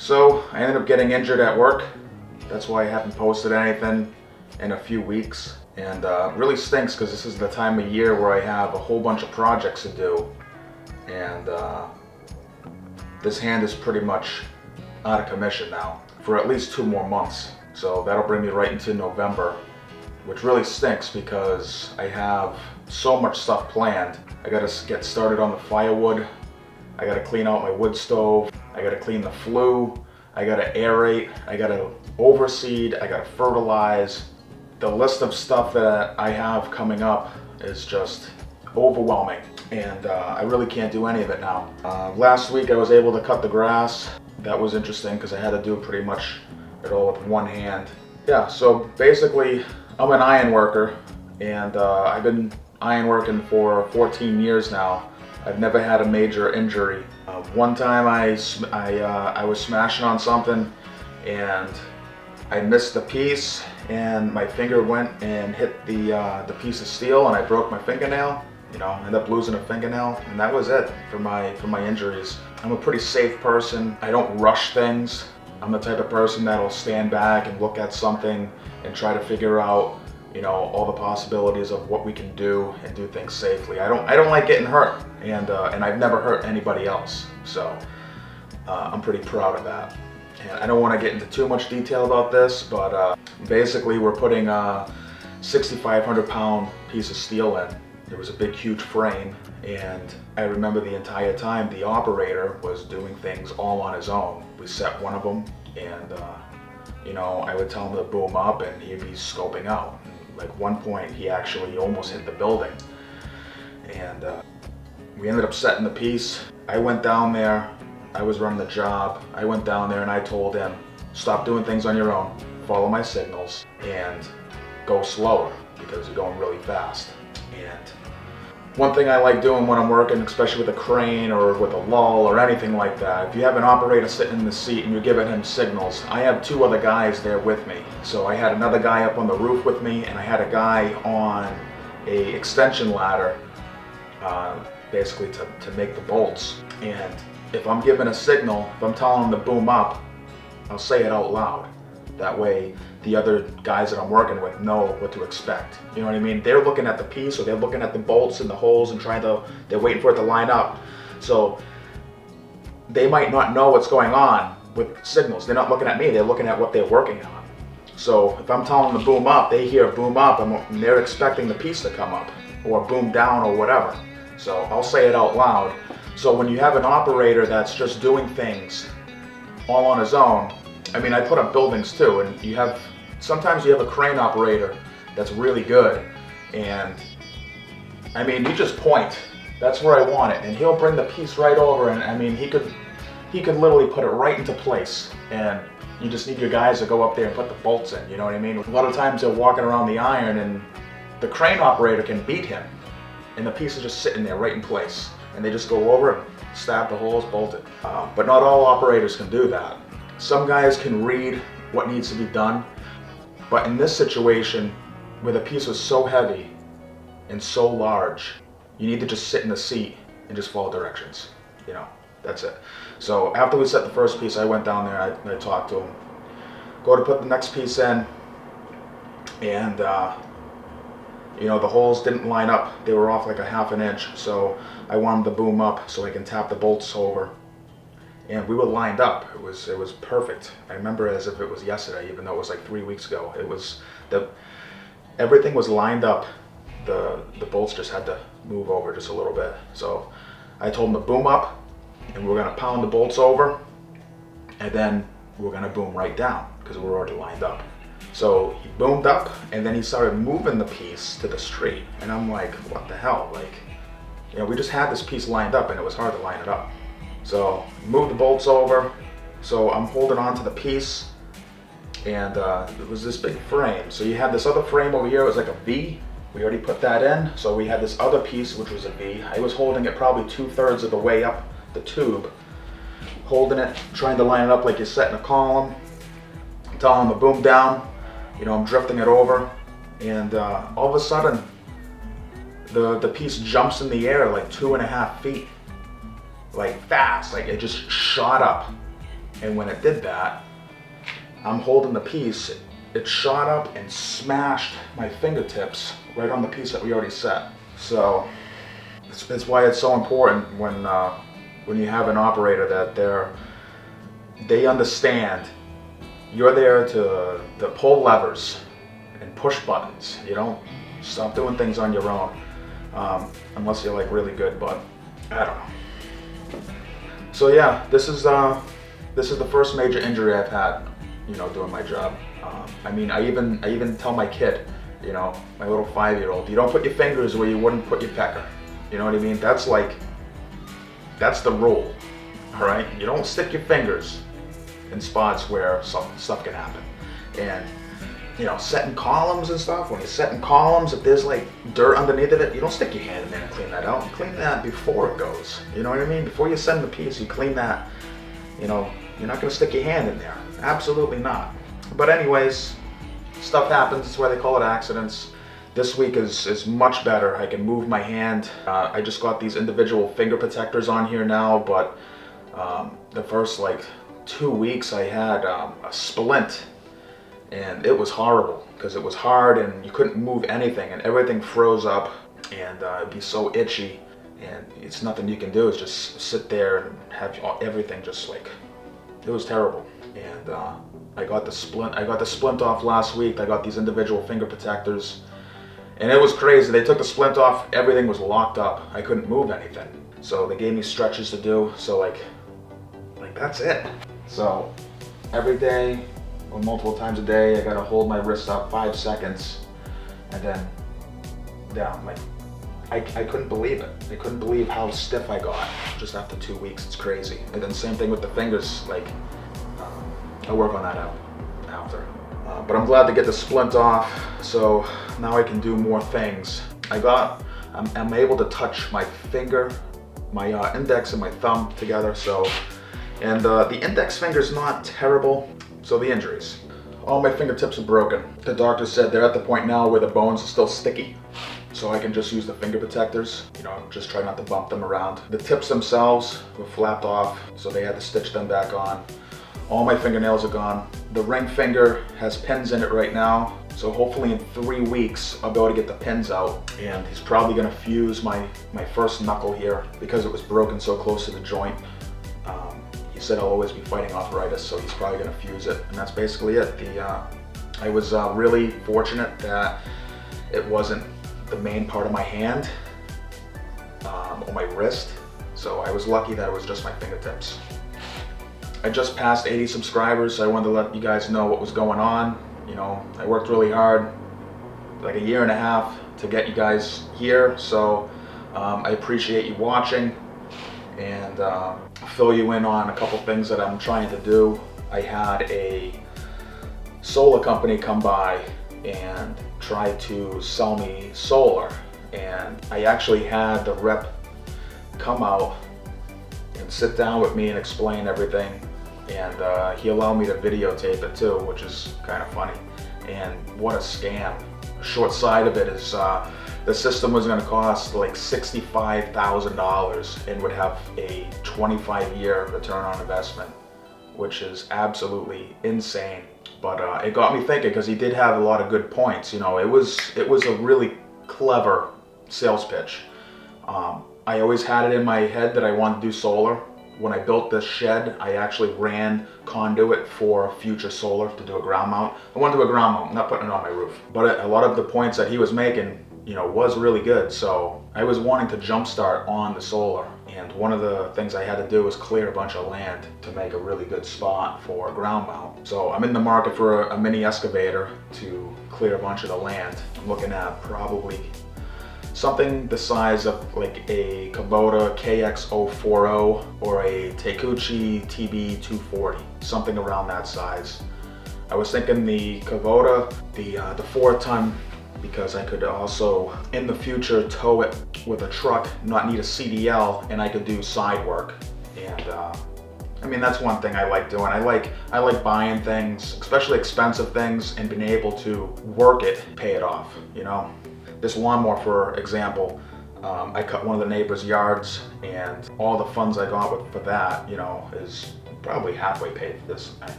So I ended up getting injured at work. That's why I haven't posted anything in a few weeks. And really stinks because this is the time of year where I have a whole bunch of projects to do. And this hand is pretty much out of commission now for at least 2 more months. So that'll bring me right into November, which really stinks because I have so much stuff planned. I gotta get started on the firewood. I gotta clean out my wood stove. I gotta clean the flue. I gotta aerate. I gotta overseed. I gotta fertilize. The list of stuff that I have coming up is just overwhelming, and I really can't do any of it now. Last week I was able to cut the grass. That was interesting because I had to do pretty much it all with one hand. Yeah, so basically I'm an iron worker, and I've been iron working for 14 years now. I've never had a major injury. One time I was smashing on something and I missed the piece, and my finger went and hit the piece of steel, and I broke my fingernail. You know, ended up losing a fingernail, and that was it for my injuries. I'm a pretty safe person. I don't rush things. I'm the type of person that'll stand back and look at something and try to figure out, you know, all the possibilities of what we can do and do things safely. I don't like getting hurt, and I've never hurt anybody else. So I'm pretty proud of that. And I don't want to get into too much detail about this, but basically we're putting a 6,500 pound piece of steel in. There was a big, huge frame, and I remember the entire time the operator was doing things all on his own. We set one of them, and you know, I would tell him to boom up, and he'd be scoping out. Like one point, he actually almost hit the building, and we ended up setting the piece. I went down there. I was running the job. I went down there and I told him, stop doing things on your own, follow my signals, and go slower because you're going really fast. And one thing I like doing when I'm working, especially with a crane or with a lull or anything like that, if you have an operator sitting in the seat and you're giving him signals, I have 2 other guys there with me. So I had another guy up on the roof with me, and I had a guy on a extension ladder, basically to make the bolts. And if I'm giving a signal, if I'm telling them to boom up, I'll say it out loud. That way the other guys that I'm working with know what to expect. You know what I mean? They're looking at the piece, or they're looking at the bolts and the holes and they're waiting for it to line up. So they might not know what's going on with signals. They're not looking at me, they're looking at what they're working on. So if I'm telling them to boom up, they hear boom up, and they're expecting the piece to come up, or boom down, or whatever. So I'll say it out loud. So when you have an operator that's just doing things all on his own, I mean, I put up buildings too, and sometimes you have a crane operator that's really good, and I mean, you just point, that's where I want it, and he'll bring the piece right over, and I mean, he could literally put it right into place, and you just need your guys to go up there and put the bolts in, you know what I mean? A lot of times they're walking around the iron, and the crane operator can beat him, and the piece is just sitting there right in place, and they just go over and stab the holes, bolt it. But not all operators can do that. Some guys can read what needs to be done, but in this situation, where the piece was so heavy and so large, you need to just sit in the seat and just follow directions. You know, that's it. So after we set the first piece, I went down there, I talked to him. Go to put the next piece in, and you know, the holes didn't line up. They were off like a ½ an inch, so I wanted to boom up so I can tap the bolts over. And we were lined up. It was perfect. I remember it as if it was yesterday, even though it was like 3 weeks ago. Everything was lined up. The bolts just had to move over just a little bit. So I told him to boom up, and we're gonna pound the bolts over, and then we're gonna boom right down because we're already lined up. So he boomed up, and then he started moving the piece to the street, and I'm like, what the hell? Like, you know, we just had this piece lined up, and it was hard to line it up. So move the bolts over. So I'm holding on to the piece, and it was this big frame. So you had this other frame over here. It was like a V. We already put that in. So we had this other piece, which was a V. I was holding it probably 2/3 of the way up the tube, holding it, trying to line it up like you're setting a column. I'm telling them to boom down. You know, I'm drifting it over, and all of a sudden, the piece jumps in the air like 2.5 feet. Like fast, like it just shot up, And when it did that, I'm holding the piece, it shot up and smashed my fingertips right on the piece that we already set. So that's why it's so important when you have an operator that they understand you're there to pull levers and push buttons. You don't stop doing things on your own, unless you're like really good, but I don't know. So yeah, this is the first major injury I've had, doing my job. I mean, I even tell my kid, my little 5-year-old, you don't put your fingers where you wouldn't put your pecker. You know what I mean? That's the rule, all right? You don't stick your fingers in spots where stuff can happen. And, setting columns and stuff, when you're setting columns, if there's like dirt underneath of it, you don't stick your hand in there and clean that out. You clean that before it goes. You know what I mean? Before you send the piece, you clean that. You're not gonna stick your hand in there. Absolutely not. But anyways, stuff happens. That's why they call it accidents. This week is much better. I can move my hand. I just got these individual finger protectors on here now, but the first 2 weeks I had a splint, and it was horrible because it was hard and you couldn't move anything and everything froze up, and it'd be so itchy, and it's nothing you can do. It's just sit there and have everything just it was terrible. And I got the splint off last week. I got these individual finger protectors, and it was crazy. They took the splint off, everything was locked up. I couldn't move anything. So they gave me stretches to do. So that's it. So every day or multiple times a day, I gotta hold my wrist up 5 seconds and then down. I couldn't believe it. I couldn't believe how stiff I got just after 2 weeks. It's crazy. And then same thing with the fingers. I'll work on that out after. But I'm glad to get the splint off, so now I can do more things. I'm able to touch my finger, my index and my thumb together. And the index finger's not terrible. So the injuries. All my fingertips are broken. The doctor said they're at the point now where the bones are still sticky. So I can just use the finger protectors, just try not to bump them around. The tips themselves were flapped off, so they had to stitch them back on. All my fingernails are gone. The ring finger has pins in it right now, so hopefully in 3 weeks I'll be able to get the pins out. And he's probably gonna fuse my first knuckle here because it was broken so close to the joint. He said I'll always be fighting arthritis, so he's probably gonna fuse it, and that's basically it. I was really fortunate that it wasn't the main part of my hand or my wrist, so I was lucky that it was just my fingertips. I just passed 80 subscribers, so I wanted to let you guys know what was going on. I worked really hard, like a year and a half, to get you guys here, so I appreciate you watching, and fill you in on a couple things that I'm trying to do. I had a solar company come by and try to sell me solar, and I actually had the rep come out and sit down with me and explain everything, and he allowed me to videotape it too, which is kind of funny. And what a scam. The short side of it is the system was going to cost like $65,000 and would have a 25-year return on investment, which is absolutely insane. But it got me thinking, because he did have a lot of good points. It was a really clever sales pitch. I always had it in my head that I wanted to do solar. When I built this shed, I actually ran conduit for future solar to do a ground mount. I want to do a ground mount, I'm not putting it on my roof. But a lot of the points that he was making, was really good. So I was wanting to jumpstart on the solar. And one of the things I had to do was clear a bunch of land to make a really good spot for a ground mount. So I'm in the market for a mini excavator to clear a bunch of the land. I'm looking at probably something the size of like a Kubota KX040 or a Takeuchi TB240, something around that size. I was thinking the Kubota, the 4-ton, because I could also, in the future, tow it with a truck, not need a CDL, and I could do side work. And I mean, that's one thing I like doing. I like buying things, especially expensive things, and being able to work it, pay it off, This lawnmower, for example, I cut one of the neighbor's yards, and all the funds I got for that, is probably halfway paid for this thing.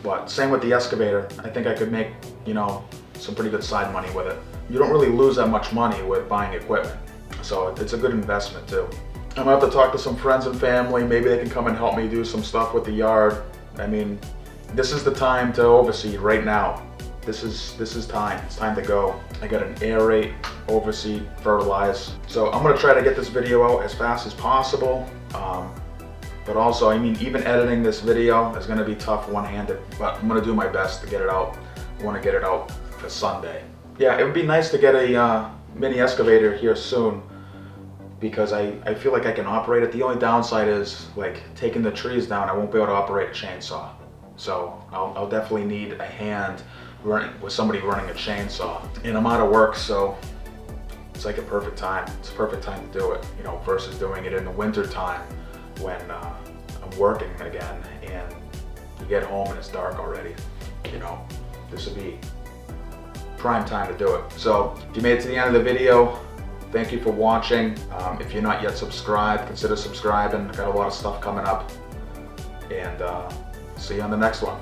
But same with the excavator. I think I could make, you know, some pretty good side money with it. You don't really lose that much money with buying equipment. So it's a good investment too. I'm gonna have to talk to some friends and family. Maybe they can come and help me do some stuff with the yard. I mean, this is the time to overseed right now. This is time. It's time to go. I got an aerate, overseed, fertilize. So I'm gonna try to get this video out as fast as possible. But also, I mean, even editing this video is gonna be tough one-handed, but I'm gonna do my best to get it out. I wanna get it out for Sunday. Yeah, it would be nice to get a mini excavator here soon, because I feel like I can operate it. The only downside is, like, taking the trees down, I won't be able to operate a chainsaw. So I'll definitely need a hand with somebody running a chainsaw. And I'm out of work, so it's like a perfect time. It's a perfect time to do it, you know, versus doing it in the winter time when I'm working again and you get home and it's dark already. You know, this would be prime time to do it. So if you made it to the end of the video, thank you for watching. If you're not yet subscribed, consider subscribing. I got a lot of stuff coming up, and see you on the next one.